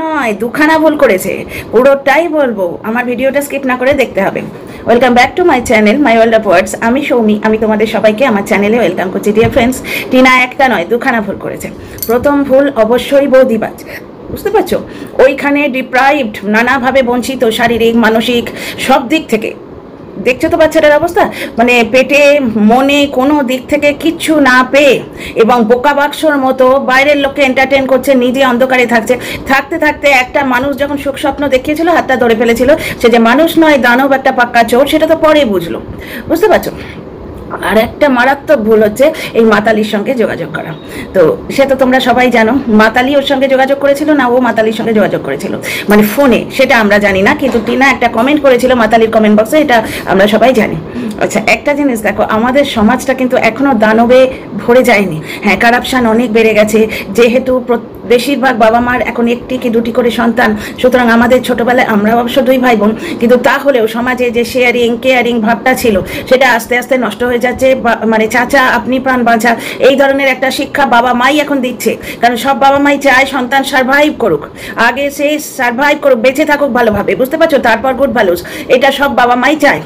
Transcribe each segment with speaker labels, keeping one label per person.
Speaker 1: নয়, দুখানা ভুল করেছে। পুরোটাই বলবো, আমার ভিডিওটা স্কিপ না করে দেখতে হবে। Welcome back to my channel my world of words. আমি সৌমি, আমি তোমাদের সবাইকে আমার চ্যানেলে ওয়েলকাম করছি। ডিয়ার ফ্রেন্ডস, টিনা একটা নয় দুখানা ভুল করেছে। প্রথম ভুল অবশ্যই বৌদিবাজ, বুঝতে পারছো? ওইখানে ডিপ্রাইভড, নানাভাবে বঞ্চিত, শারীরিক মানসিক সব দিক থেকে। দেখছো তো বাচ্চাটার অবস্থা, মানে পেটে মনে কোনো দিক থেকে কিচ্ছু না পেয়ে এবং বোকা বাক্সর মতো বাইরের লোককে এন্টারটেন করছে, নিজে অন্ধকারে থাকছে। থাকতে থাকতে একটা মানুষ যখন সুখ স্বপ্ন দেখিয়েছিল, হাতটা ধরে ফেলেছিল। সে যে মানুষ নয়, দানব, একটা পাক্কা চোর, সেটা তো পরে বুঝলো, বুঝতে পারছো? আর একটা মারাত্মক ভুল হচ্ছে এই মাতালির সঙ্গে যোগাযোগ করা। তো সে তো তোমরা সবাই জানো, মাতালি ওর সঙ্গে যোগাযোগ করেছিল না ও মাতালির সঙ্গে যোগাযোগ করেছিল, মানে ফোনে, সেটা আমরা জানি না। কিন্তু টিনা একটা কমেন্ট করেছিল মাতালির কমেন্ট বক্সে, এটা আমরা সবাই জানি। আচ্ছা, একটা জিনিস দেখো, আমাদের সমাজটা কিন্তু এখনো দানবে ভরে যায়নি। হ্যাঁ, কারাপশান অনেক বেড়ে গেছে, যেহেতু বেশিরভাগ বাবা মার এখন একটি কি দুটি করে সন্তান। সুতরাং আমাদের ছোটবেলায়, আমরা অবশ্য দুই ভাই বোন, কিন্তু তাহলেও সমাজে যে শেয়ারিং কেয়ারিং ভাবটা ছিল, সেটা আস্তে আস্তে নষ্ট হয়ে যাচ্ছে। মানে চাচা আপনি প্রাণ বাঁচা, এই ধরনের একটা শিক্ষা বাবা মাই এখন দিচ্ছে। কারণ সব বাবা মাই চায় সন্তান সার্ভাইভ করুক, আগে সে সার্ভাইভ করুক, বেঁচে থাকুক ভালোভাবে, বুঝতে পারছো? তারপর গুড ভ্যালুস, এটা সব বাবা মাই চায়।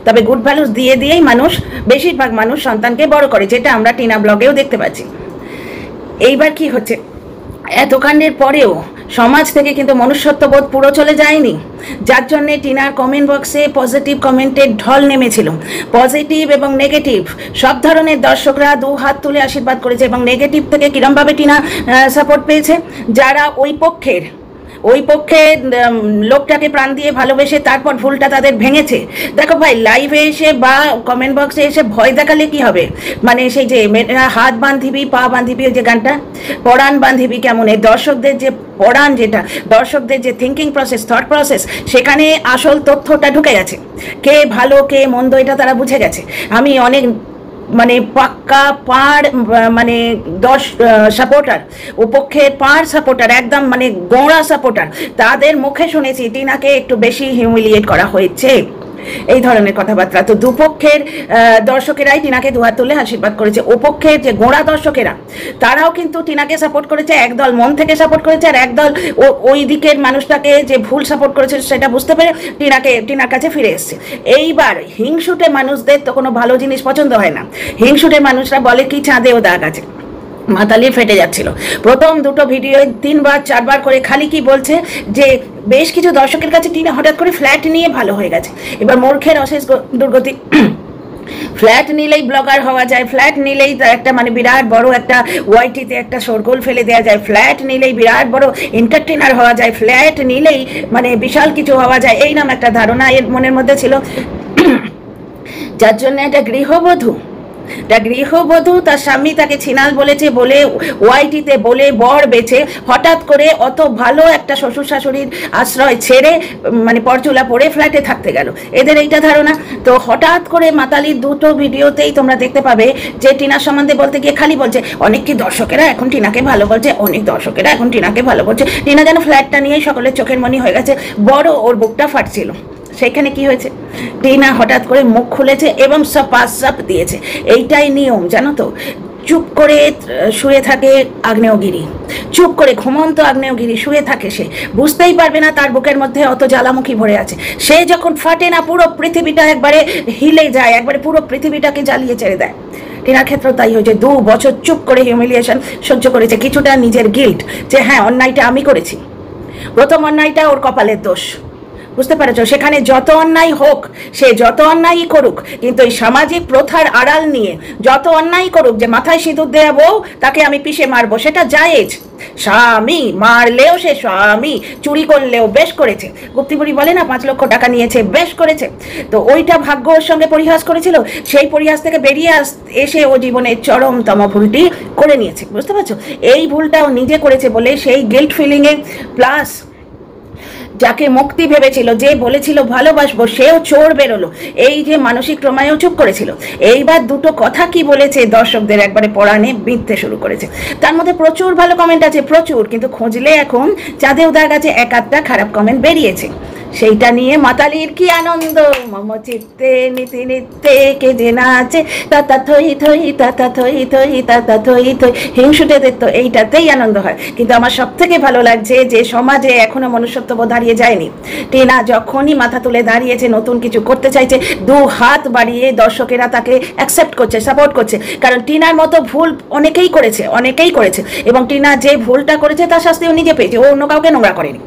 Speaker 1: তবে গুড ভ্যালুস দিয়ে দিয়েই মানুষ, বেশিরভাগ মানুষ সন্তানকে বড় করে, যেটা আমরা টিনা ব্লগেও দেখতে পাচ্ছি। এইবার কি হচ্ছে, এত কাণ্ডের পরেও সমাজ থেকে কিন্তু মনুষ্যত্ববোধ পুরো চলে যায়নি, যার জন্যে টিনার কমেন্ট বক্সে পজিটিভ কমেন্টের ঢল নেমেছিল। পজিটিভ এবং নেগেটিভ সব ধরনের দর্শকরা দু হাত তুলে আশীর্বাদ করেছে। এবং নেগেটিভ থেকে কিরমভাবে টিনা সাপোর্ট পেয়েছে, যারা ওই পক্ষের লোকটাকে প্রাণ দিয়ে ভালোবেসে তারপর ভুলটা তাদের ভেঙেছে। দেখো ভাই, লাইভে এসে বা কমেন্ট বক্সে এসে ভয় দেখালে কি হবে? মানে সেই যে হাত বাঁধিবি পা বাঁধিবি, ওই যে গানটা, পরাণ বাঁধিবি কেমন, এই দর্শকদের যে পরাণ, যেটা দর্শকদের যে থিঙ্কিং প্রসেস, থট প্রসেস, সেখানে আসল তথ্যটা ঢুকে গেছে। কে ভালো কে মন্দ এটা তারা বুঝে গেছে। আমি অনেক মানে পাক্কা পাড়, মানে 10 সাপোর্টার, ওপক্ষের পাড় সাপোর্টার, একদম মানে গোঁড়া সাপোর্টার, তাদের মুখে শুনেছি টিনাকে একটু বেশি হিউমিলিয়েট করা হয়েছে, এই ধরনের কথাবার্তা। তো দুপক্ষের দর্শকেরাই টিনাকে দুহাত তুলে আশীর্বাদ করেছে। ওপক্ষের যে গোঁড়া দর্শকেরা, তারাও কিন্তু টিনাকে সাপোর্ট করেছে। একদল মন থেকে সাপোর্ট করেছে, আর একদল ওই দিকের মানুষটাকে যে ভুল সাপোর্ট করেছে সেটা বুঝতে পেরে টিনার কাছে ফিরে এসছে। এইবার হিংসুটে মানুষদের তো কোনো ভালো জিনিস পছন্দ হয় না। হিংসুটে মানুষরা বলে কি চাঁদেও দাগ আছে। মাতালি ফেটে যাচ্ছিল প্রথম দুটো ভিডিও 3বার 4বার করে, খালি কি বলছে যে বেশ কিছু দর্শকের কাছে টিনা হঠাৎ করে ফ্ল্যাট নিয়ে ভালো হয়ে গেছে। এবার মূর্খের অশেষ দুর্গতি। ফ্ল্যাট নিলেই ব্লগার হওয়া যায়, ফ্ল্যাট নিলেই একটা মানে বিরাট বড় একটা ওয়াইটিতে একটা শোরগোল ফেলে দেওয়া যায়, ফ্ল্যাট নিলেই বিরাট বড় এন্টারটেনার হওয়া যায়, ফ্ল্যাট নিলেই মানে বিশাল কিছু হওয়া যায়, এই নাম একটা ধারণা এর মনের মধ্যে ছিল। যার জন্য একটা গৃহবধূ তার স্বামী তাকে ছিনাল বলেছে বলে, ওয়াইটিতে বলে বর বেছে হঠাৎ করে অত ভালো একটা শ্বশুর শাশুড়ির আশ্রয় ছেড়ে মানে পরচুলা পরে ফ্ল্যাটে থাকতে গেল, এদের এইটা ধারণা। তো হঠাৎ করে মাতালির দুটো ভিডিওতেই তোমরা দেখতে পাবে যে টিনার সম্বন্ধে বলতে গিয়ে খালি বলছে অনেককে দর্শকেরা এখন টিনাকে ভালো বলছে, অনেক দর্শকেরা এখন টিনাকে ভালো বলছে। টিনা যেন ফ্ল্যাটটা নিয়েই সকলের চোখের মনি হয়ে গেছে, বড় ওর বুকটা ফাটছিল। সেখানে কি হয়েছে, টিনা হঠাৎ করে মুখ খুলেছে এবং সাপ দিয়েছে। এইটাই নিয়ম, জানো তো? চুপ করে শুয়ে থাকে আগ্নেয়গিরি, চুপ করে ঘুমন্ত আগ্নেয়গিরি শুয়ে থাকে, সে বুঝতেই পারবে না তার বুকের মধ্যে অত জ্বালামুখী ভরে আছে। সে যখন ফাটে না, পুরো পৃথিবীটা একবারে হিলে যায়, একবারে পুরো পৃথিবীটাকে জ্বালিয়ে ছেড়ে দেয়। টিনার ক্ষেত্রেও তাই হয়েছে, 2 বছর চুপ করে হিউমিলিয়েশন সহ্য করেছে, কিছুটা নিজের গিল্ট যে হ্যাঁ অন্যায়টা আমি করেছি। প্রথম অন্যায়টা ওর কপালের দোষ, বুঝতে পারছো? সেখানে যত অন্যায় হোক, সে যত অন্যায়ই করুক, কিন্তু এই সামাজিক প্রথার আড়াল নিয়ে যত অন্যায় করুক, যে মাথায় সিঁদুর দেয়া বউ তাকে আমি পিষে মারবো, সেটা জায়েজ। স্বামী মারলেও সে স্বামী, চুরি করলেও বেশ করেছে। গুপ্তিপুরি বলে না 5 লক্ষ টাকা নিয়েছে, বেশ করেছে। তো ওইটা ভাগ্য ওর সঙ্গে পরিহাস করেছিল, সেই পরিহাস থেকে বেরিয়ে এসে ও জীবনের চরমতম ভুলটি করে নিয়েছে, বুঝতে পারছো? এই ভুলটা ও নিজে করেছে বলে সেই গিল্ট ফিলিংয়ে প্লাস যাকে মুক্তি ভেবেছিল, যে বলেছিল ভালোবাসবো, সেও চোর বেরোলো। এই যে মানসিক ট্রমায়ও চুপ করেছিল, এইবার দুটো কথা কি বলেছে দর্শকদের একবারে পড়ানে বিঁধতে শুরু করেছে। তার মধ্যে প্রচুর ভালো কমেন্ট আছে, প্রচুর, কিন্তু খুঁজলে এখন চাঁদেও দাগ আছে, এক আধটা খারাপ কমেন্ট বেরিয়েছে। সেইটা নিয়ে মাতালির কি আনন্দ, মম চিত্তে নীতি নিত্যে কে যে নাচে তাতা থই থই তাতা থই থই তাতা থই থই, হিংসুটেদের তো এইটাতেই আনন্দ হয়। কিন্তু আমার সব থেকে ভালো লাগছে যে সমাজে এখনো মনুষ্যত্ববোধ হারিয়ে যায়নি। টিনা যখনই মাথা তুলে দাঁড়িয়েছে, নতুন কিছু করতে চাইছে, দু হাত বাড়িয়ে দর্শকেরা তাকে অ্যাকসেপ্ট করছে, সাপোর্ট করছে। কারণ টিনার মতো ভুল অনেকেই করেছে, অনেকেই করেছে, এবং টিনা যে ভুলটা করেছে তার শাস্তিও নিজে পেয়েছে, ও অন্য কাউকে নোংরা করেনি।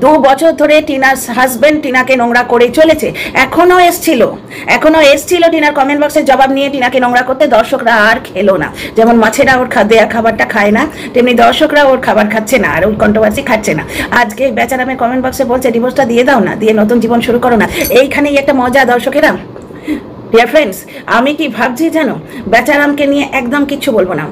Speaker 1: 2 বছর ধরে টিনার হাজবেন্ড টিনাকে নোংরা করে চলেছে, এখনো এসছিল টিনার কমেন্ট বক্সে জবাব নিয়ে টিনাকে নোংরা করতে। দর্শকরা আর খেলো না, যেমন মাছেরা ওর দেয়া খাবারটা খায় না, তেমনি দর্শকরা ওর খাবার খাচ্ছে না, আর ওই কন্ট্রোভার্সি খাচ্ছে না। আজকে বেচারামের কমেন্ট বক্সে বলছে ডিভোর্সটা দিয়ে দাও না, দিয়ে নতুন জীবন শুরু করো না। এইখানেই একটা মজা দর্শকেরা। ডিয়ার ফ্রেন্ডস, আমি কি ভাবছি জানো, বেচারামকে নিয়ে একদম কিচ্ছু বলবো না।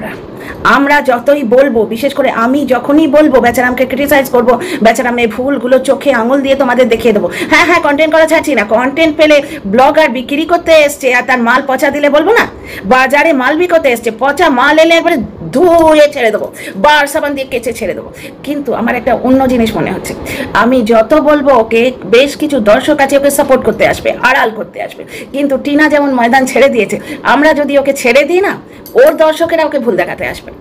Speaker 1: আমরা যতই বলবো, বিশেষ করে আমি যখনই বলবো বেচারামকে ক্রিটিসাইজ করবো, বেচারামের ভুলগুলো চোখে আঙুল দিয়ে তোমাদের দেখিয়ে দেবো। হ্যাঁ, কন্টেন্ট করা ছাড়ছি না, কন্টেন্ট পেলে ব্লগার বিক্রি করতে এসছে আর তার মাল পচা দিলে বলবো না, বাজারে মাল বিক্রি করতে এসছে, পচা মাল এলে একবারে ধুয়ে ছেড়ে দেবো, বার সাবান দিয়ে কেচে ছেড়ে দেবো। কিন্তু আমার একটা অন্য জিনিস মনে হচ্ছে, আমি যত বলবো ওকে, বেশ কিছু দর্শক আছে ওকে সাপোর্ট করতে আসবে, আড়াল করতে আসবে। কিন্তু টিনা যেমন ময়দান ছেড়ে দিয়েছে, আমরা যদি ওকে ছেড়ে দিই না, ওর দর্শকেরা ওকে ভুল দেখাতে আসবে।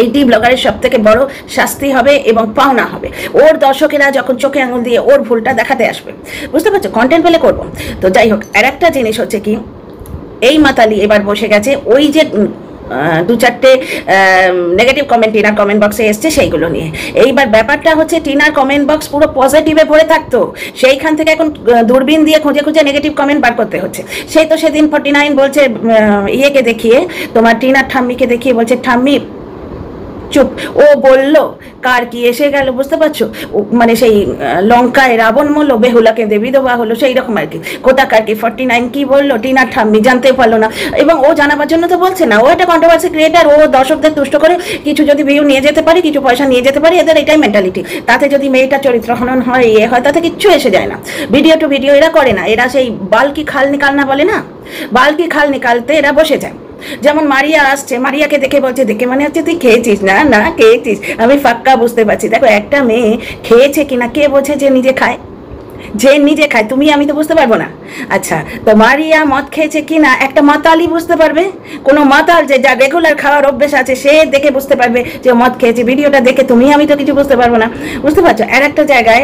Speaker 1: এইটি ব্লগারের সব থেকে বড় শাস্তি হবে এবং পাওনা হবে। ওর দর্শকেরা যখন চোখে আঙুল দিয়ে ওর ভুলটা দেখাতে আসবে, বুঝতে পারছো? কন্টেন্ট পেলে করবো। তো যাই হোক, আর একটা জিনিস হচ্ছে কি, এই মাতালি এবার বসে গেছে ওই যে 2-4টে নেগেটিভ কমেন্ট টিনার কমেন্ট বক্সে এসছে সেইগুলো নিয়ে। এইবার ব্যাপারটা হচ্ছে, টিনার কমেন্ট বক্স পুরো পজিটিভে ভরে থাকতো, সেইখান থেকে এখন দূরবীন দিয়ে খুঁজে খুঁজে নেগেটিভ কমেন্ট বার করতে হচ্ছে। সেই তো সেদিন 49 বলছে ইয়েকে দেখিয়ে, তোমার টিনার ঠাম্মিকে দেখিয়ে বলছে, ঠাম্মি চুপ, ও বললো কার কি এসে গেল, বুঝতে পারছো? মানে সেই লঙ্কায় রাবণ মূল্য, বেহুলাকে দেবী দেওয়া হলো, সেই রকম আর কি। কোথাকার কি 49 কি বললো, টিনার ঠাম্মি জানতে পারলো না, এবং ও জানাবার জন্য তো বলছে না, ও একটা কন্ট্রোভার্সি ক্রিয়েটার, ও দর্শকদের তুষ্ট করে কিছু যদি ভিউ নিয়ে যেতে পারে, কিছু পয়সা নিয়ে যেতে পারে, এদের এটাই মেন্টালিটি। তাতে যদি মেয়েটা চরিত্র হনন হয়, ইয়ে হয়, তাতে কিচ্ছু এসে যায় না। ভিডিও টু ভিডিও এরা করে না, এরা সেই বালকি খাল নিকাল না বলে না, বালকি খাল নিকালতে এরা বসে যায়। যেমন মারিয়া আসছে, মারিয়াকে দেখে বলছে, দেখে মনে হচ্ছে তুই খেয়েছিস না? না খেয়েছিস, আমি ফাক্কা বুঝতে পারছি। দেখো, একটা মেয়ে খেয়েছে কিনা কে বোঝে? যে নিজে খায়, যে নিজে খায়। তুমি আমি তো বুঝতে পারবো না। আচ্ছা, তো মারিয়া মদ খেয়েছে কিনা একটা মাতালই বুঝতে পারবে। কোনো মাতাল যে যার রেগুলার খাওয়ার অভ্যেস আছে, সে দেখে বুঝতে পারবে যে মদ খেয়েছে। ভিডিওটা দেখে তুমি আমি তো কিছু বুঝতে পারবো না, বুঝতে পারছো? আর একটা জায়গায়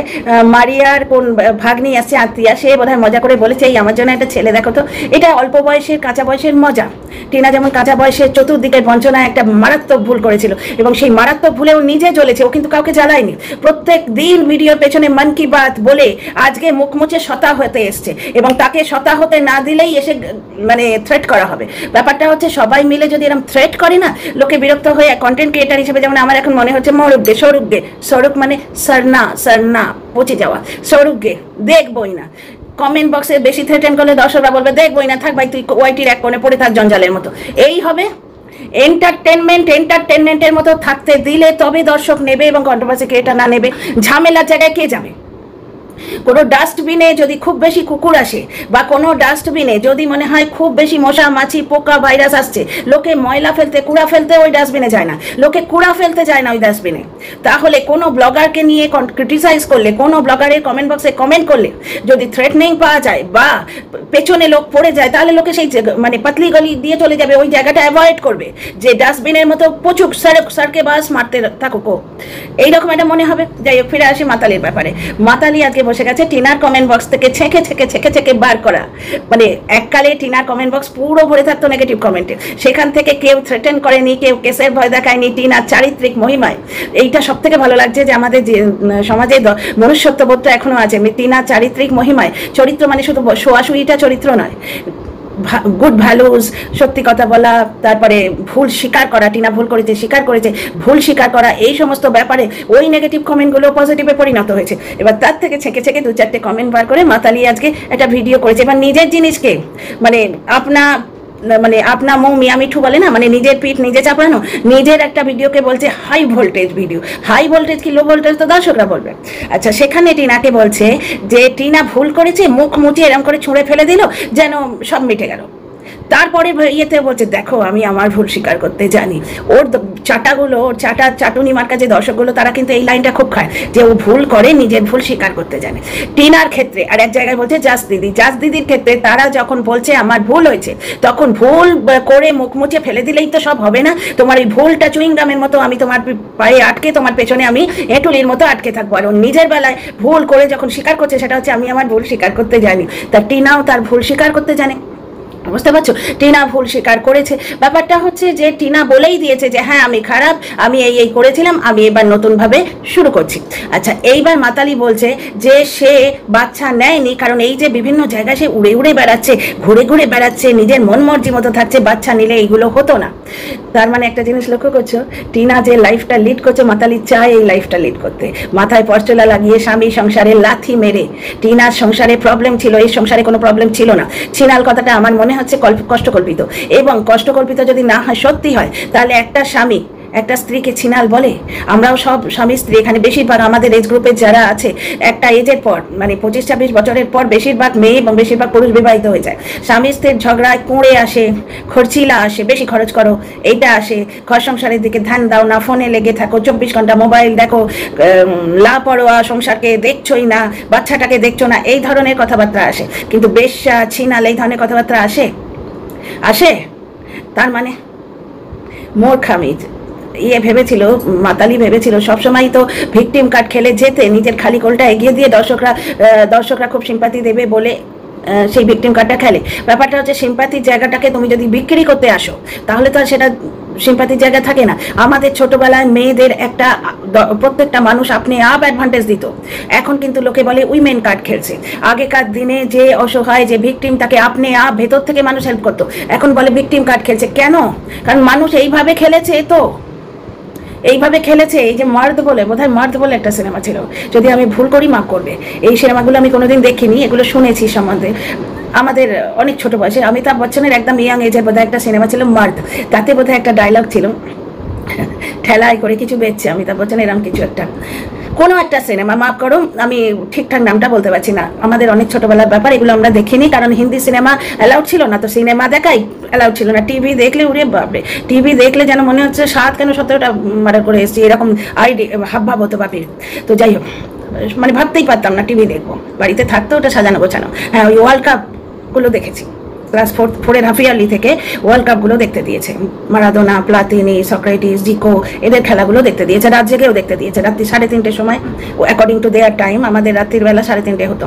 Speaker 1: মারিয়ার কোন ভাগ্নি আসছে, আত্মীয়া, সে বোধহয় মজা করে বলেছে, এই আমার জন্য একটা ছেলে দেখো তো। এটা অল্প বয়সের, কাঁচা বয়সের মজা। টিনা যেমন কাঁচা বয়সের চতুর্দিকের বঞ্চনায় একটা মারাত্মক ভুল করেছিল, এবং সেই মারাত্মক ভুলে ও নিজে জ্বলেছে, ও কিন্তু কাউকে জ্বালায়নি। প্রত্যেক দিন ভিডিওর পেছনে মন কি বাত বলে আজকে মুখ মুছে শতা হতে এসছে, এবং তাকে শতা হতে না দিলেই এসে মানে থ্রেট করা হবে। ব্যাপারটা হচ্ছে, সবাই মিলে যদি এরকম থ্রেট করে না, লোকে বিরক্ত হয়ে কন্টেন্ট ক্রিয়েটার হিসেবে, যেমন আমার এখন মনে হচ্ছে মরুকগে, সরুকগে, সরুক মানে সরনা পচে যাওয়া, সরুকগে, দেখবই না। কমেন্ট বক্সে বেশি থ্রেটেন করলে দর্শকরা বলবে, দেখবই না, থাক ভাই তুই ওয়াইটির এক কোণে পড়ে থাক জঞ্জালের মতো। এই হবে এন্টারটেনমেন্টের মতো থাকতে দিলে তবে দর্শক নেবে, এবং কন্ট্রোভার্সি ক্রিয়েটার না নেবে। ঝামেলার জায়গায় কে যাবে? কোনো ডাস্টবিনে যদি খুব বেশি কুকুর আসে, বা কোনো ডাস্টবিনে যদি মনে হয় খুব বেশি মশা মাছি পোকা ভাইরাস আসছে, লোকে ময়লা ফেলতে, কুড়া ফেলতে ওই ডাস্টবিনে যায় না, লোকে কুড়া ফেলতে যায় না ওই ডাস্টবিনে। তাহলে কোনো ব্লগারকে নিয়ে ক্রিটিসাইজ করলে, কোনো ব্লগারের কমেন্ট বক্সে কমেন্ট করলে যদি থ্রেটনিং পাওয়া যায় বা পেছনে লোক পড়ে যায়, তাহলে লোকে সেই মানে পাতলি গলি দিয়ে চলে যাবে, ওই জায়গাটা অ্যাভয়েড করবে, যে ডাস্টবিনের মতো প্রচুর সারকে বাস মারতে থাকুক। এইরকম একটা মনে হবে। যাই হোক, ফিরে আসি মাতালির ব্যাপারে। মাতালি আজকে বসে গেছে টিনার কমেন্ট বক্স থেকে ছেঁকে বার করা। মানে এককালে টিনার কমেন্ট বক্স পুরো ভরে থাকতো নেগেটিভ কমেন্টে, সেখান থেকে কেউ থ্রেটেন করেনি, কেউ কেসের ভয় দেখায়নি, টিনার চারিত্রিক মহিমায়। এইটা সব থেকে ভালো লাগছে যে আমাদের যে সমাজে মনুষ্যত্ববোধটা এখনো আছে। টিনার চারিত্রিক মহিমায়, চরিত্র মানে শুধু শোয়াশুয়িটা চরিত্র নয়, গুড ভ্যালুজ, সত্যি কথা বলা, তারপরে ভুল স্বীকার করা, টিনা ভুল করেছে স্বীকার করেছে, ভুল স্বীকার করা, এই সমস্ত ব্যাপারে ওই নেগেটিভ কমেন্টগুলো পজিটিভে পরিণত হয়েছে। এবার তার থেকে ছেঁকে 2-4টে কমেন্ট বার করে মাতালি আজকে একটা ভিডিও করেছে। এবার নিজের জিনিসকে মানে আপনা মানে আপনা মুখ মিয়া মিঠু বলে না, মানে নিজের পিঠ নিজে চাপানো, নিজের একটা ভিডিওকে বলছে high voltage video. High voltage কি লো ভোল্টেজ তো দর্শকরা বলবে। আচ্ছা, সেখানে টিনাকে বলছে যে টিনা ভুল করেছে, মুখ মুছে এরকম করে ছুঁড়ে ফেলে দিল যেন সব মিটে গেল। তারপরে ইয়েতে বলছে দেখো আমি আমার ভুল স্বীকার করতে জানি। ওর চাটাগুলো, ওর চাটুনি মার্কা যে দর্শকগুলো, তারা কিন্তু এই লাইনটা খুব খায় যে ও ভুল করে, নিজের ভুল স্বীকার করতে জানে। টিনার ক্ষেত্রে আর এক জায়গায় বলছে জাস দিদির ক্ষেত্রে তারা যখন বলছে আমার ভুল হয়েছে, তখন ভুল করে মুখ মুছে ফেলে দিলেই তো সব হবে না। তোমার এই ভুলটা চুইংগামের মতো আমি তোমার পায়ে আটকে, তোমার পেছনে আমি এঁটুলির মতো আটকে থাকবো। আর নিজের বেলায় ভুল করে যখন স্বীকার করছে, সেটা হচ্ছে আমি আমার ভুল স্বীকার করতে জানি। তা টিনাও তার ভুল স্বীকার করতে জানে, বুঝতে পারছো? টিনা ভুল স্বীকার করেছে। ব্যাপারটা হচ্ছে যে টিনা বলেই দিয়েছে যে হ্যাঁ আমি খারাপ, আমি এই করেছিলাম, আমি এবার নতুনভাবে শুরু করছি। আচ্ছা, এইবার মাতালি বলছে যে সে বাচ্চা নেয়নি, কারণ এই যে বিভিন্ন জায়গায় সে উড়ে উড়ে বেড়াচ্ছে, ঘুরে ঘুরে বেড়াচ্ছে, নিজের মন মর্জি মতো থাকছে, বাচ্চা নিলে এইগুলো হতো না। তার মানে একটা জিনিস লক্ষ্য করছো, টিনা যে লাইফটা লিড করছে, মাতালি চায় এই লাইফটা লিড করতে। মাথায় পরচুলা লাগিয়ে স্বামী সংসারে লাথি মেরে, টিনার সংসারে প্রবলেম ছিল, এই সংসারে কোনো প্রবলেম ছিল না। ছিনাল কথাটা আমার মনে হচ্ছে কষ্টকল্পিত, এবং কষ্টকল্পিত যদি না হয়, সত্যি হয়, তাহলে একটা স্বামী একটা স্ত্রীকে ছিনাল বলে? আমরাও সব স্বামী স্ত্রী, এখানে বেশিরভাগ আমাদের এজ গ্রুপের যারা আছে, একটা এজের পর মানে 25-26 বছরের পর বেশিরভাগ মেয়ে এবং বেশিরভাগ পুরুষ বিবাহিত হয়ে যায়। স্বামী স্ত্রীর ঝগড়ায় কুঁড়ে আসে, খরচিলা আসে, বেশি খরচ করো, এইটা আসে, ঘর সংসারের দিকে ধ্যান দাও না, ফোনে লেগে থাকো, 24 ঘন্টা মোবাইল দেখো, লাপরোয়া, সংসারকে দেখছোই না, বাচ্চাটাকে দেখছো না, এই ধরনের কথাবার্তা আসে। কিন্তু বেশ্যা, ছিনাল, এই ধরনের কথাবার্তা আসে। তার মানে মূর্খামি। ভেবেছিল, মাতালি ভেবেছিল সবসময় তো ভিকটিম কার্ড খেলে যেতে, নিজের খালি কোলটা এগিয়ে দিয়ে দর্শকরা খুব সিম্পাতি দেবে বলে সেই ভিকটিম কার্ডটা খেলে। ব্যাপারটা হচ্ছে সিম্পাতির জায়গাটাকে তুমি যদি বিক্রি করতে আসো, তাহলে তো আর সেটা সিম্পাতির জায়গা থাকে না। আমাদের ছোটবেলায় মেয়েদের একটা প্রত্যেকটা মানুষ আপনি আপ অ্যাডভান্টেজ দিত। এখন কিন্তু লোকে বলে উইমেন কার্ড খেলছে। আগেকার দিনে যে অসহায়, যে ভিকটিম, তাকে আপনি আপ ভেতর থেকে মানুষ হেল্প করতো, এখন বলে ভিকটিম কার্ড খেলছে। কেন? কারণ মানুষ এইভাবে খেলেছে, তো এইভাবে খেলেছে। এই যে মার্দ বলে, বোধহয় মার্দ বলে একটা সিনেমা ছিল, যদি আমি ভুল করি মাফ করবে। এই সিনেমাগুলো আমি কোনোদিন দেখিনি, এগুলো শুনেছি সম্বন্ধে। আমাদের অনেক ছোট বয়সে অমিতাভ বচ্চনের একদম ইয়াং এজের বোধহয় একটা সিনেমা ছিল মার্দ, তাতে বোধহয় একটা ডায়লগ ছিল, ঠেলায় করে কিছু বেচছে অমিতাভ বচ্চন, এরকম কিছু একটা, কোনো একটা সিনেমা, মাফ করো আমি ঠিকঠাক নামটা বলতে পারছি না। আমাদের অনেক ছোটবেলার ব্যাপার, এগুলো আমরা দেখিনি, কারণ হিন্দি সিনেমা অ্যালাউড ছিল না, তো সিনেমা দেখাই অ্যালাউড ছিল না। টিভি দেখলে উড়ে বাপরে, টিভি দেখলে যেন মনে হচ্ছে 7 কেন 17টা মার্ডার করে এসেছি, এরকম হাবভাব হতো বাপের। তো যাই হোক, মানে ভাবতেই পারতাম না টিভি দেখবো, বাড়িতে থাকতো ওটা সাজানো গোছানো। হ্যাঁ, ওই ওয়ার্ল্ড কাপগুলো দেখেছি, ক্লাস 4-এর হাফ ইয়ারলি থেকে ওয়ার্ল্ড কাপগুলো দেখতে দিয়েছে। মারাদোনা, প্লাতিনি, সক্রেটিস, জিকো, এদের খেলাগুলো দেখতে দিয়েছে, রাত জেগেও দেখতে দিয়েছে। রাত্রি 3:30-র সময়, অ্যাকর্ডিং টু দেয়ার টাইম, আমাদের রাত্রির বেলা 3:30 হতো,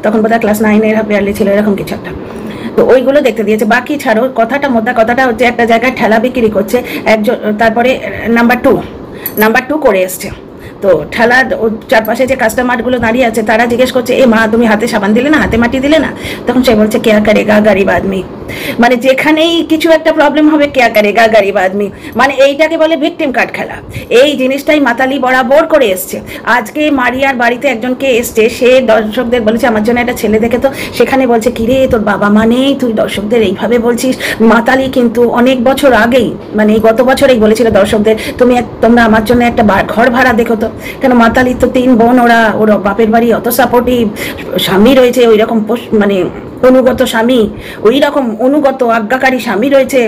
Speaker 1: তখন বোধহয় ক্লাস 9-এর হাফ ইয়ারলি ছিল, এরকম কিছু একটা। তো ওইগুলো দেখতে দিয়েছে। বাকি ছাড়ো, কথাটা হচ্ছে একটা জায়গায় ঠেলা বিক্রি করছে একজন, তারপরে নাম্বার 2 করে এসছে। তো ঠেলার চারপাশে যে কাস্টমারগুলো দাঁড়িয়ে আছে, তারা জিজ্ঞেস করছে এ মা তুমি হাতে সাবান দিলে না, হাতে মাটি দিলে না? তখন সে বলছে কেয়া করেগা গরিব আদমি। মানে যেখানেই কিছু একটা প্রবলেম হবে, কেয়া করেগা গরিব আদমি, মানে এইটাকে বলে ভিকটিম কার্ড খেলা। এই জিনিসটাই মাতালি বরাবর করে এসছে। আজকে মারিয়ার বাড়িতে একজনকে এসছে, সে দর্শকদের বলেছে আমার জন্য একটা ছেলে দেখে তো, সেখানে বলছে কিরে তোর বাবা মা নেই, তুই দর্শকদের এইভাবে বলছিস। মাতালি কিন্তু অনেক বছর আগেই, মানে গত বছরেই বলেছিল দর্শকদের তোমরা আমার জন্য একটা ঘর ভাড়া দেখো তো। কেন, মাতালির তো 3 বোন, ওর বাপের বাড়ি অত সাপোর্টিভ, স্বামী রয়েছে ওই রকম, মানে অনুগত স্বামী, ওই রকম অনুগত আজ্ঞাকারী স্বামী রয়েছে।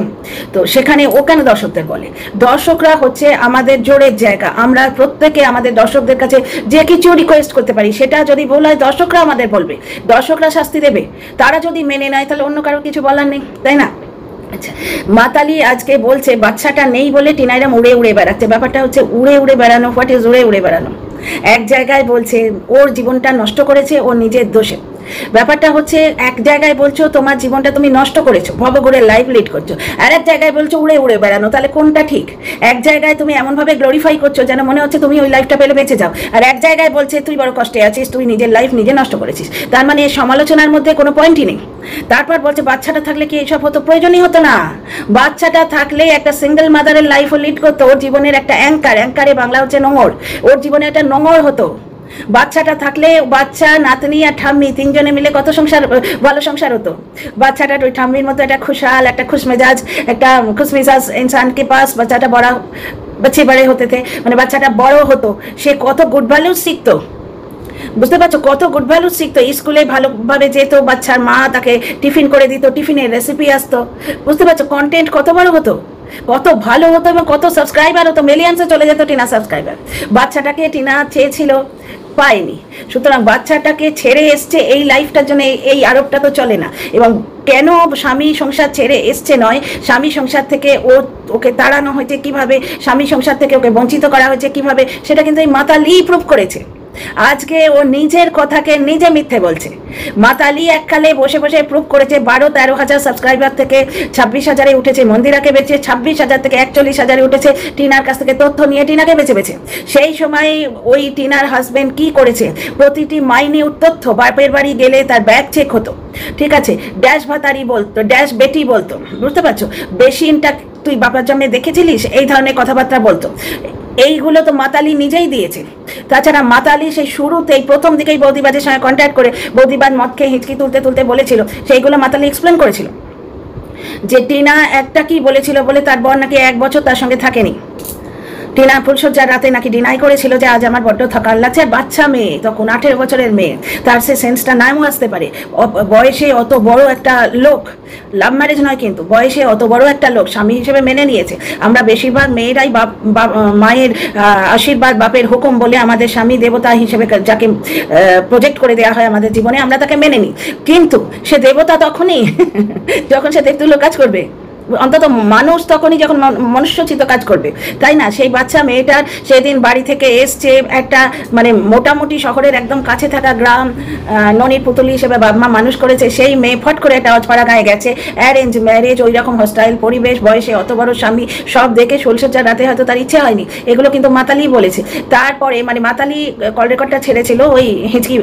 Speaker 1: তো সেখানে ও কেন দর্শকদের বলে? দর্শকরা হচ্ছে আমাদের জোরের জায়গা। আমরা প্রত্যেকে আমাদের দর্শকদের কাছে যে কিছু রিকোয়েস্ট করতে পারি, সেটা যদি ভুল হয় দর্শকরা আমাদের বলবে, দর্শকরা শাস্তি দেবে। তারা যদি মেনে নেয় তাহলে অন্য কারো কিছু বলার নেই, তাই না? আচ্ছা, মাতালি আজকে বলছে বাচ্চাটা নেই বলে টিনাইরাম উড়ে উড়ে বেড়াচ্ছে। ব্যাপারটা হচ্ছে উড়ে উড়ে বেড়ানো, হোয়াট ইজ উড়ে উড়ে বেড়ানো? এক জায়গায় বলছে ওর জীবনটা নষ্ট করেছে ওর নিজের দোষে। ব্যাপারটা হচ্ছে এক জায়গায় বলছো তোমার জীবনটা তুমি নষ্ট করেছো, ভবঘুরে লাইফ লিড করছো, আর এক জায়গায় বলছো উড়ে উড়ে বেড়ানো। তাহলে কোনটা ঠিক? এক জায়গায় তুমি এমনভাবে গ্লোরিফাই করছো যেন মনে হচ্ছে তুমি ওই লাইফটা পেলে বেঁচে যাও, আর এক জায়গায় বলছে তুই বড় কষ্টে আছিস, তুই নিজের লাইফ নিজে নষ্ট করেছিস। তার মানে সমালোচনার মধ্যে কোনো পয়েন্টই নেই। তারপর বলছে বাচ্চাটা থাকলে কি এইসব হতো? প্রয়োজনই হতো না। বাচ্চাটা থাকলে একটা সিঙ্গেল মাদারের লাইফও লিড করতো, ওর জীবনের একটা অ্যাঙ্কারে বাংলা হচ্ছে নোঙর, ওর জীবনে একটা নোঙর হতো। বাচ্চাটা থাকলে বাচ্চা, নাতনি আর ঠাম্মি তিনজনে মিলে কত সংসার, ভালো সংসার হতো। বাচ্চাটার ওই ঠাম্মির মতো একটা খুশহাল, একটা খুশমেজাজ, একটা খুশমিজাজ ইনসান के पास বাচ্চাটা বড়, बच्चे बड़े होते थे, মানে বাচ্চাটা বড় হতো, সে কত গুড ভ্যালু শিখতো। বুঝতে পারছো, কত গুড ভ্যালু শিখতো। স্কুলে ভালোভাবে যেত, বাচ্চার মা তাকে টিফিন করে দিত, টিফিনের রেসিপি আসতো। বুঝতে পারছো কন্টেন্ট কত বড় হতো, কত ভালো হতো, এবং কত সাবস্ক্রাইবার হতো, মিলিয়ন্সে চলে যেত টিনা সাবস্ক্রাইবার। বাচ্চাটাকে টিনা চেয়েছিল, পায়নি। সুতরাং বাচ্চাটাকে ছেড়ে এসছে এই লাইফটার জন্য, এই আরোপটা তো চলে না। এবং কেন স্বামী সংসার ছেড়ে এসছে নয়, স্বামী সংসার থেকে ওকে তাড়ানো হয়েছে কিভাবে, স্বামী সংসার থেকে ওকে বঞ্চিত করা হয়েছে কিভাবে, সেটা কিন্তু এই মাতালি প্রুভ করেছে। আজকে ও নিজের কথাকে নিজে মিথ্যে বলছে। মাতালি এককালে বসে বসে প্রুভ করেছে 12-13 হাজার সাবস্ক্রাইবার থেকে 26,000-এ উঠেছে, মন্দিরাকে বেঁচে 26,000 থেকে 41,000-এ উঠেছে, টিনার কাছ থেকে তথ্য নিয়ে টিনাকে বেছে। সেই সময় ওই টিনার হাজবেন্ড কি করেছে, প্রতিটি মাইনিউট তথ্য, বাপের বাড়ি গেলে তার ব্যাগ চেক হতো, ঠিক আছে, ড্যাশ ভাতারি বলতো, ড্যাশ বেটি বলতো। বুঝতে পারছো, বেশিনটা তুই বাপার জন্মে দেখেছিলিস, এই ধরনের কথাবার্তা বলতো। এইগুলো তো মাতালি নিজেই দিয়েছে। তাছাড়া মাতালি সেই শুরুতেই প্রথম দিকেই বৌদিবাজের সঙ্গে কন্ট্যাক্ট করে বৌদিবাজ মদ খেয়ে হিচকি তুলতে বলেছিল, সেইগুলো মাতালি এক্সপ্লেন করেছিল যে টিনা একটা কি বলেছিল বলে তার বর নাকি 1 বছর তার সঙ্গে থাকেনি। টিনা ফুলসজ্জার রাতে নাকি ডিনাই করেছিল যে আজ আমার বড্ড থকার লাগছে। বাচ্চা মেয়ে, তখন 18 বছরের মেয়ে, তার সে সেন্সটা নাও আসতে পারে। বয়সে অত বড় একটা লোক, লাভ ম্যারেজ নয় কিন্তু, বয়সে অত বড় একটা লোক স্বামী হিসেবে মেনে নিয়েছে। আমরা বেশিরভাগ মেয়েরাই মায়ের আশীর্বাদ, বাপের হুকুম বলে আমাদের স্বামী দেবতা হিসেবে যাকে প্রজেক্ট করে দেওয়া হয় আমাদের জীবনে, আমরা তাকে মেনে নিই। কিন্তু সে দেবতা তখনই যখন সে দেবতুল্য কাজ করবে, অন্তত মানুষ তখনই যখন মনুষ্যচিত কাজ করবে, তাই না? সেই বাচ্চা মেয়েটার সেদিন বাড়ি থেকে এসছে, একটা মানে মোটামুটি শহরের একদম কাছে থাকা গ্রাম, ননির পুতুলি হিসেবে বাবা মা মানুষ করেছে, সেই মেয়ে ফট করে একটা অজপাড়া গায়ে গেছে, অ্যারেঞ্জ ম্যারেজ, ওই রকম হস্টাইল পরিবেশ, বয়সে অত বড় স্বামী, সব দেখে ফুলসজ্জার রাতে হয়তো তার ইচ্ছে হয়নি। এগুলো কিন্তু মাতালি বলেছে। তারপরে মানে মাতালি কল রেকর্ডটা ছেড়েছিল ওই হিচকি,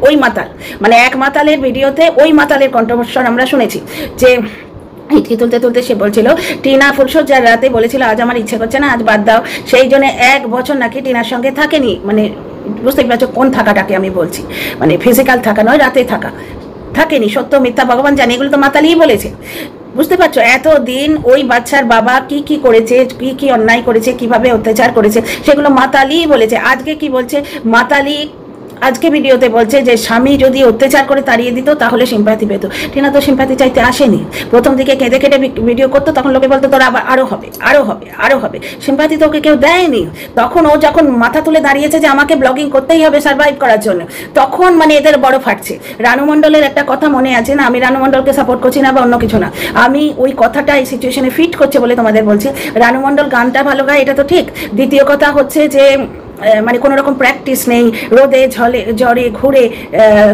Speaker 1: ওই মাতাল, মানে এক মাতালের ভিডিওতে ওই মাতালের কণ্ঠস্বর আমরা শুনেছি যে হিচকি তুলতে সে বলছিল টিনা ফুলসজ্জার রাতে বলেছিল আজ আমার ইচ্ছে করছে না, আজ বাদ দাও। সেই জন্য 1 বছর নাকি টিনার সঙ্গে থাকেনি। মানে বুঝতেই পারছো কোন থাকাটাকে আমি বলছি, মানে ফিজিক্যাল থাকা নয়, রাতে থাকেনি। সত্য মিথ্যা ভগবান জানে, এগুলো তো মাতালিই বলেছে। বুঝতে পারছো, এতদিন ওই বাচ্চার বাবা কি করেছে, কি অন্যায় করেছে, কিভাবে অত্যাচার করেছে, সেগুলো মাতালিই বলেছে। আজকে কি বলছে মাতালি, আজকে ভিডিওতে বলছে যে স্বামী যদি অত্যাচার করে তাড়িয়ে দিত তাহলে সিম্প্যাথি পেত। টিনা তো সিম্প্যাথি চাইতে আসেনি। প্রথম দিকে কেঁদে ভিডিও করতো, তখন লোকে বলতো তোর আবার আরো হবে। সিম্প্যাথি তো ওকে কেউ দেয়নি। তখন ও যখন মাথা তুলে দাঁড়িয়েছে যে আমাকে ব্লগিং করতেই হবে সার্ভাইভ করার জন্য, তখন মানে এদের বড় ফাটছে। রানু মণ্ডলের একটা কথা মনে আছে না, আমি রানু মণ্ডলকে সাপোর্ট করছি না বা অন্য কিছু না, আমি ওই কথাটা এই সিচুয়েশনে ফিট করছে বলে তোমাদের বলছি। রানু মণ্ডল গানটা ভালো গায়, এটা তো ঠিক। দ্বিতীয় কথা হচ্ছে যে মানে কোনো রকম প্র্যাকটিস নেই, রোদে জ্বরে ঘুরে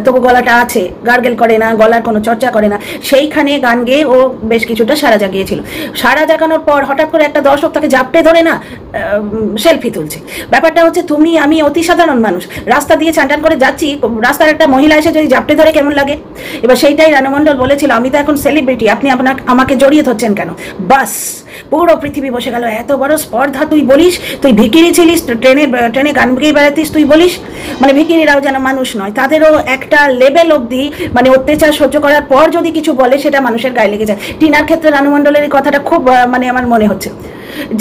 Speaker 1: তবু গলাটা আছে, গার্গেল করে না, গলার কোনো চর্চা করে না। সেইখানে গান গেয়ে ও বেশ কিছুটা সারা জাগিয়েছিল। সারা জাগানোর পর হঠাৎ করে একটা দর্শক তাকে জাপটে ধরে না সেলফি তুলছে। ব্যাপারটা হচ্ছে তুমি আমি অতি সাধারণ মানুষ, রাস্তা দিয়ে চান করে যাচ্ছি, রাস্তার একটা মহিলা এসে যদি জাপটে ধরে কেমন লাগে? এবার সেইটাই রানু মণ্ডল বলেছিল আমি তো এখন সেলিব্রিটি, আপনি আমাকে জড়িয়ে ধরছেন কেন? বাস পুরো পৃথিবী বসে গেল। এত বড় স্পর্ধা তুই বলিস, তুই ভিকিরি ছিলিস, ট্রেনে গান গেয়ে বেড়াতিস, তুই বলিস মানে ভিকিরিরাও যেন মানুষ নয়, তাদেরও একটা লেভেল অবধি মানে অত্যাচার সহ্য করার পর যদি কিছু বলে সেটা মানুষের গায়ে লেগে যায়। টিনার ক্ষেত্রে রানু মণ্ডলের এই কথাটা খুব মানে আমার মনে হচ্ছে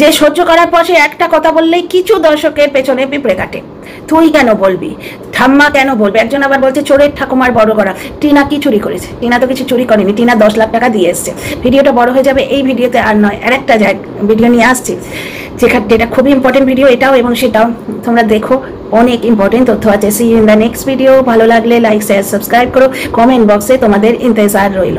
Speaker 1: যে সহ্য করার পর সে একটা কথা বললেই কিছু দর্শকের পেছনে পিঁপড়ে কাটে। তুই কেন বলবি, ঠাম্মা কেন বলবে? একজন আবার বলছে চোরের ঠাকুমার বড় করা। টিনা কি চুরি করেছে? টিনা তো কিছু চুরি করেনি, টিনা 10 লাখ টাকা দিয়ে এসছে। ভিডিওটা বড় হয়ে যাবে, এই ভিডিওতে আর নয়, আরেকটা ভিডিও নিয়ে আসছি যেটা খুবই ইম্পর্টেন্ট ভিডিও, এটাও এবং সেটাও তোমরা দেখো, অনেক ইম্পর্টেন্ট তথ্য আছে। See you in the next video. ভালো লাগলে লাইক শেয়ার সাবস্ক্রাইব করো, কমেন্ট বক্সে তোমাদের ইন্তজার রইল।